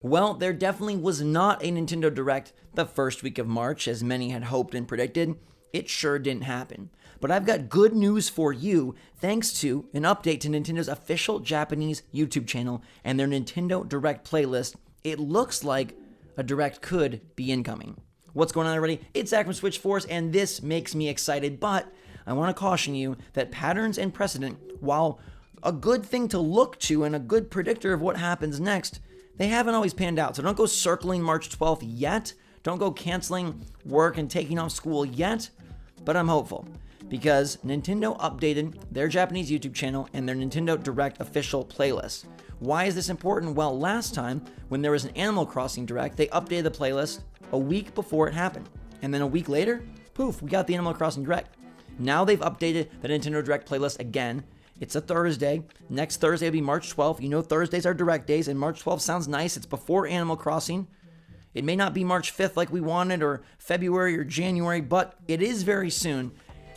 Well, there definitely was not a Nintendo Direct the first week of March, as many had hoped and predicted. It sure didn't happen. But I've got good news for you, thanks to an update to Nintendo's official Japanese YouTube channel and their Nintendo Direct playlist. It looks like a Direct could be incoming. What's going on, everybody? It's Zach from SwitchForce, and this makes me excited, but I want to caution you that patterns and precedent, while a good thing to look to and a good predictor of what happens next, they haven't always panned out. So don't go circling March 12th yet. Don't go canceling work and taking off school yet. But I'm hopeful because Nintendo updated their Japanese YouTube channel and their Nintendo Direct official playlist. Why is this important? Well, last time when there was an Animal Crossing Direct, they updated the playlist a week before it happened. And then a week later, poof, we got the Animal Crossing Direct. Now they've updated the Nintendo Direct playlist again. It's a Thursday. Next Thursday will be March 12th. You know Thursdays are Direct days, and March 12th sounds nice. It's before Animal Crossing. It may not be March 5th like we wanted, or February or January, but it is very soon,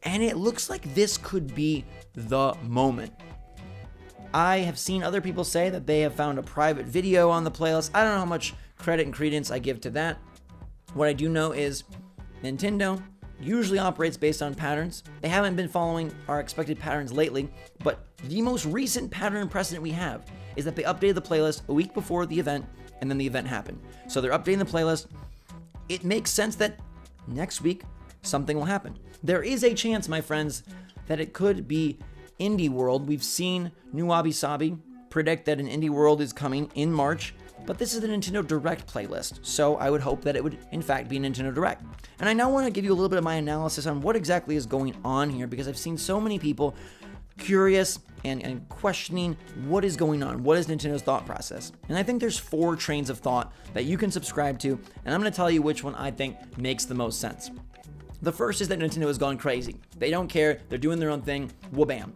and it looks like this could be the moment. I have seen other people say that they have found a private video on the playlist. I don't know how much credit and credence I give to that. What I do know is Nintendo usually operates based on patterns. They haven't been following our expected patterns lately, but the most recent pattern and precedent we have is that they updated the playlist a week before the event, and then the event happened. So they're updating the playlist. It makes sense that next week something will happen. There is a chance, my friends, that it could be Indie World. We've seen New Wabi Sabi predict that an Indie World is coming in March, but this is the Nintendo Direct playlist, so I would hope that it would, in fact, be Nintendo Direct. And I now want to give you a little bit of my analysis on what exactly is going on here, because I've seen so many people curious and questioning what is going on, what is Nintendo's thought process. And I think there's 4 trains of thought that you can subscribe to, and I'm going to tell you which one I think makes the most sense. The first is that Nintendo has gone crazy. They don't care, they're doing their own thing, wha-bam.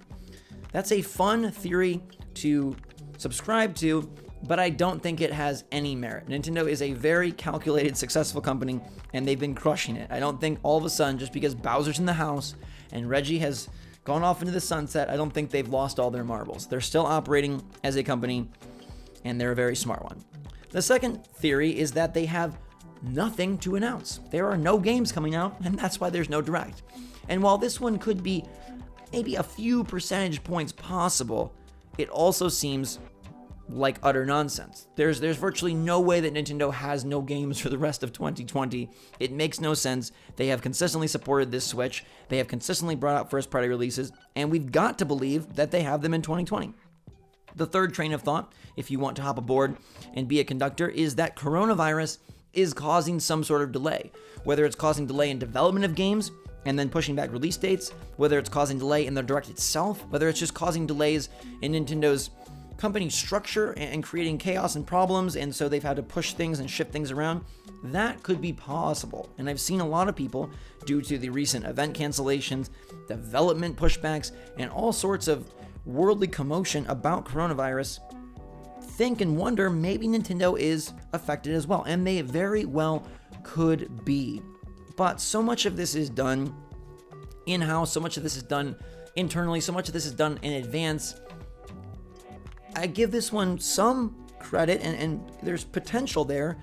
That's a fun theory to subscribe to, but I don't think it has any merit. Nintendo is a very calculated, successful company, and they've been crushing it. I don't think all of a sudden, just because Bowser's in the house and Reggie has gone off into the sunset, I don't think they've lost all their marbles. They're still operating as a company, and they're a very smart one. The second theory is that they have nothing to announce. There are no games coming out, and that's why there's no Direct. And while this one could be maybe a few percentage points possible, it also seems like utter nonsense. There's virtually no way that Nintendo has no games for the rest of 2020. It makes no sense. They have consistently supported this Switch. They have consistently brought out first-party releases, and we've got to believe that they have them in 2020. The third train of thought, if you want to hop aboard and be a conductor, is that coronavirus is causing some sort of delay. Whether it's causing delay in development of games and then pushing back release dates, whether it's causing delay in the Direct itself, whether it's just causing delays in Nintendo's company structure and creating chaos and problems, and so they've had to push things and shift things around. That could be possible. And I've seen a lot of people, due to the recent event cancellations, development pushbacks, and all sorts of worldly commotion about coronavirus, think and wonder maybe Nintendo is affected as well. And they very well could be. But so much of this is done in-house, so much of this is done internally, so much of this is done in advance. I give this one some credit, and there's potential there,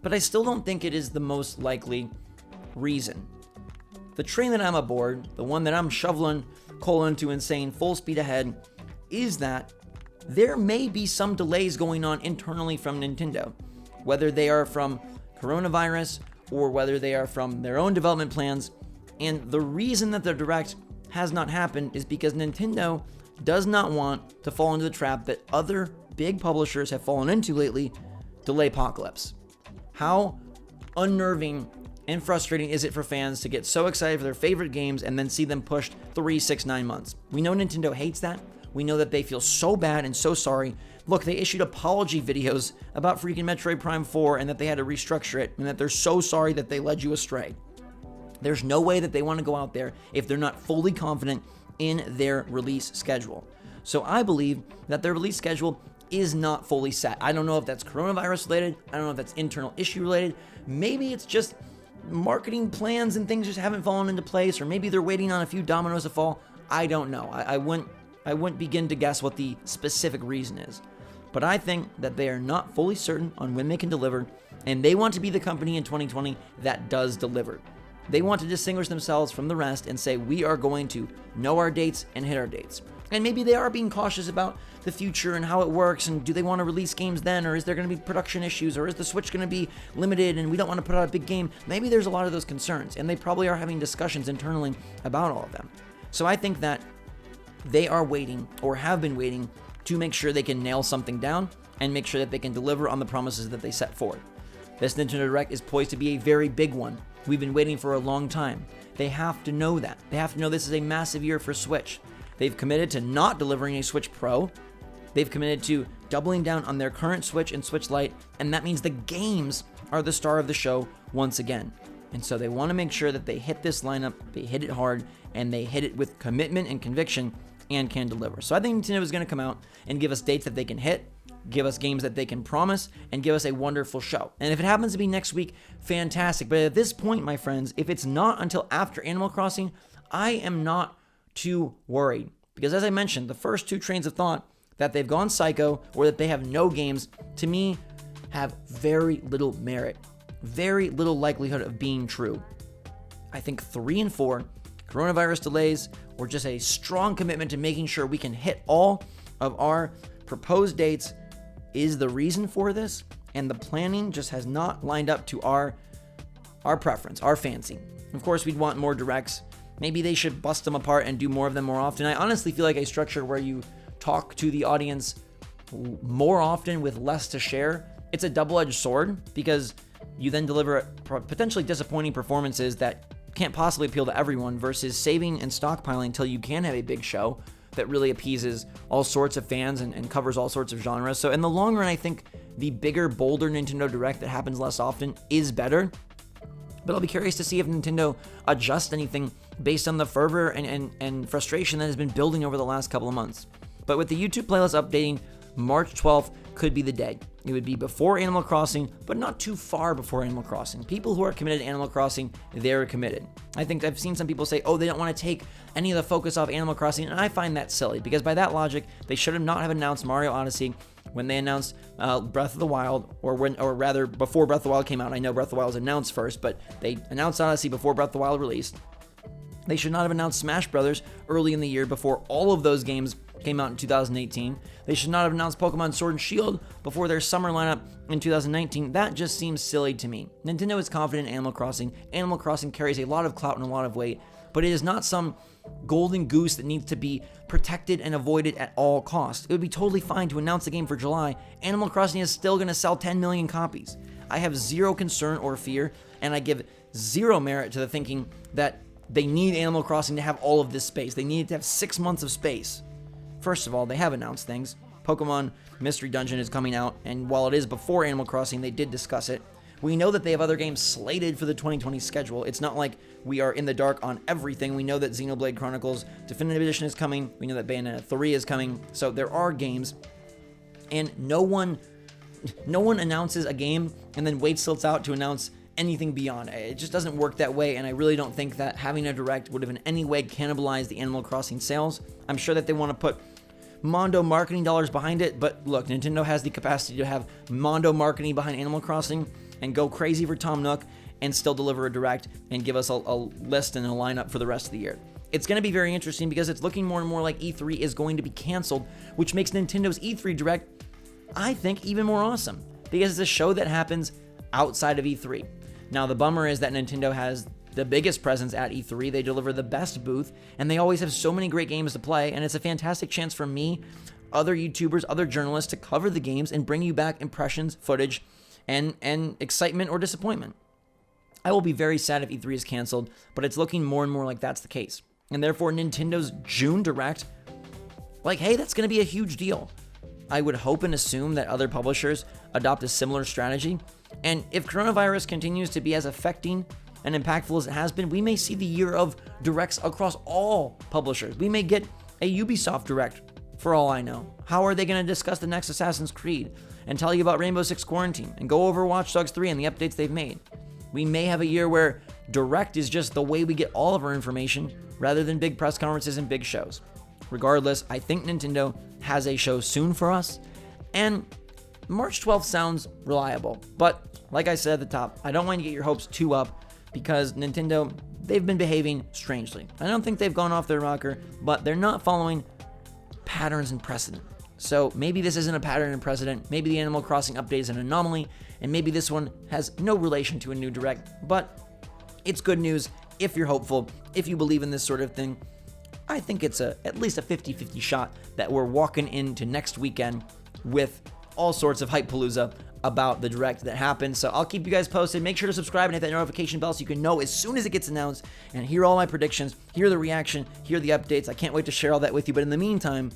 but I still don't think it is the most likely reason. The train that I'm aboard, the one that I'm shoveling coal into and saying full speed ahead, is that there may be some delays going on internally from Nintendo, whether they are from coronavirus or whether they are from their own development plans. And the reason that the Direct has not happened is because Nintendo does not want to fall into the trap that other big publishers have fallen into lately, delay apocalypse. How unnerving and frustrating is it for fans to get so excited for their favorite games and then see them pushed 3, 6, 9 months? We know Nintendo hates that. We know that they feel so bad and so sorry. Look, they issued apology videos about freaking Metroid Prime 4 and that they had to restructure it and that they're so sorry that they led you astray. There's no way that they want to go out there if they're not fully confident in their release schedule. So I believe that their release schedule is not fully set. I don't know if that's coronavirus related. I don't know if that's internal issue related. Maybe it's just marketing plans and things just haven't fallen into place, or maybe they're waiting on a few dominoes to fall. I don't know. I wouldn't begin to guess what the specific reason is. But I think that they are not fully certain on when they can deliver, and they want to be the company in 2020 that does deliver. They want to distinguish themselves from the rest and say, we are going to know our dates and hit our dates. And maybe they are being cautious about the future and how it works, and do they want to release games then, or is there going to be production issues, or is the Switch going to be limited and we don't want to put out a big game? Maybe there's a lot of those concerns, and they probably are having discussions internally about all of them. So I think that they are waiting, or have been waiting, to make sure they can nail something down and make sure that they can deliver on the promises that they set forward. This Nintendo Direct is poised to be a very big one. We've been waiting for a long time. They have to know that. They have to know this is a massive year for Switch. They've committed to not delivering a Switch Pro. They've committed to doubling down on their current Switch and Switch Lite, and that means the games are the star of the show once again. And so they want to make sure that they hit this lineup, they hit it hard, and they hit it with commitment and conviction and can deliver. So I think Nintendo is going to come out and give us dates that they can hit, give us games that they can promise, and give us a wonderful show. And if it happens to be next week, fantastic. But at this point, my friends, if it's not until after Animal Crossing, I am not too worried. Because as I mentioned, the first two trains of thought, that they've gone psycho or that they have no games, to me, have very little merit. Very little likelihood of being true. I think 3 and 4, coronavirus delays, or just a strong commitment to making sure we can hit all of our proposed dates is the reason for this, and the planning just has not lined up to our preference, our fancy. Of course, we'd want more directs. Maybe they should bust them apart and do more of them more often. I honestly feel like a structure where you talk to the audience more often with less to share, it's a double-edged sword, because you then deliver potentially disappointing performances that can't possibly appeal to everyone, versus saving and stockpiling until you can have a big show that really appeases all sorts of fans and covers all sorts of genres. So in the long run, I think the bigger, bolder Nintendo Direct that happens less often is better. But I'll be curious to see if Nintendo adjusts anything based on the fervor and frustration that has been building over the last couple of months. But with the YouTube playlist updating, March 12th could be the day. It would be before Animal Crossing, but not too far before Animal Crossing. People who are committed to Animal Crossing, they're committed. I think I've seen some people say, oh, they don't want to take any of the focus off Animal Crossing, and I find that silly, because by that logic, they should have not have announced Mario Odyssey when they announced Breath of the Wild, or rather before Breath of the Wild came out. I know Breath of the Wild was announced first, but they announced Odyssey before Breath of the Wild released. They should not have announced Smash Brothers early in the year before all of those games came out in 2018. They should not have announced Pokemon Sword and Shield before their summer lineup in 2019. That just seems silly to me. Nintendo is confident in Animal Crossing. Animal Crossing carries a lot of clout and a lot of weight, but it is not some golden goose that needs to be protected and avoided at all costs. It would be totally fine to announce the game for July. Animal Crossing is still going to sell 10 million copies. I have zero concern or fear, and I give zero merit to the thinking that they need Animal Crossing to have all of this space. They need it to have 6 months of space. First of all, they have announced things. Pokemon Mystery Dungeon is coming out, and while it is before Animal Crossing, they did discuss it. We know that they have other games slated for the 2020 schedule. It's not like we are in the dark on everything. We know that Xenoblade Chronicles Definitive Edition is coming. We know that Bayonetta 3 is coming. So there are games, and no one announces a game and then waits till it's out to announce anything beyond. It just doesn't work that way, and I really don't think that having a Direct would have in any way cannibalized the Animal Crossing sales. I'm sure that they want to put Mondo marketing dollars behind it, but look, Nintendo has the capacity to have Mondo marketing behind Animal Crossing and go crazy for Tom Nook and still deliver a Direct and give us a list and a lineup for the rest of the year. It's going to be very interesting because it's looking more and more like E3 is going to be canceled, which makes Nintendo's E3 Direct, I think, even more awesome, because it's a show that happens outside of E3. Now, the bummer is that Nintendo has the biggest presence at E3. They deliver the best booth, and they always have so many great games to play, and it's a fantastic chance for me, other YouTubers, other journalists to cover the games and bring you back impressions, footage, and excitement or disappointment. I will be very sad if E3 is canceled, but it's looking more and more like that's the case. And therefore, Nintendo's June Direct, like, hey, that's going to be a huge deal. I would hope and assume that other publishers adopt a similar strategy. And if coronavirus continues to be as affecting and impactful as it has been, we may see the year of Directs across all publishers. We may get a Ubisoft Direct, for all I know. How are they going to discuss the next Assassin's Creed and tell you about Rainbow Six Quarantine and go over Watch Dogs 3 and the updates they've made? We may have a year where Direct is just the way we get all of our information rather than big press conferences and big shows. Regardless, I think Nintendo has a show soon for us, And March 12th sounds reliable, but like I said at the top, I don't want you to get your hopes too up because Nintendo, they've been behaving strangely. I don't think they've gone off their rocker, but they're not following patterns and precedent. So maybe this isn't a pattern and precedent, maybe the Animal Crossing update is an anomaly, and maybe this one has no relation to a new Direct, but it's good news if you're hopeful, if you believe in this sort of thing. I think it's at least a 50-50 shot that we're walking into next weekend with all sorts of hype-palooza about the Direct that happened. So I'll keep you guys posted. Make sure to subscribe and hit that notification bell so you can know as soon as it gets announced and hear all my predictions, hear the reaction, hear the updates. I can't wait to share all that with you. But in the meantime,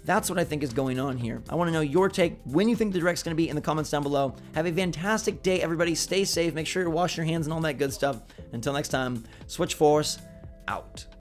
that's what I think is going on here. I want to know your take, when you think the Direct's going to be, in the comments down below. Have a fantastic day, everybody. Stay safe. Make sure you're washing your hands and all that good stuff. Until next time, SwitchForce out.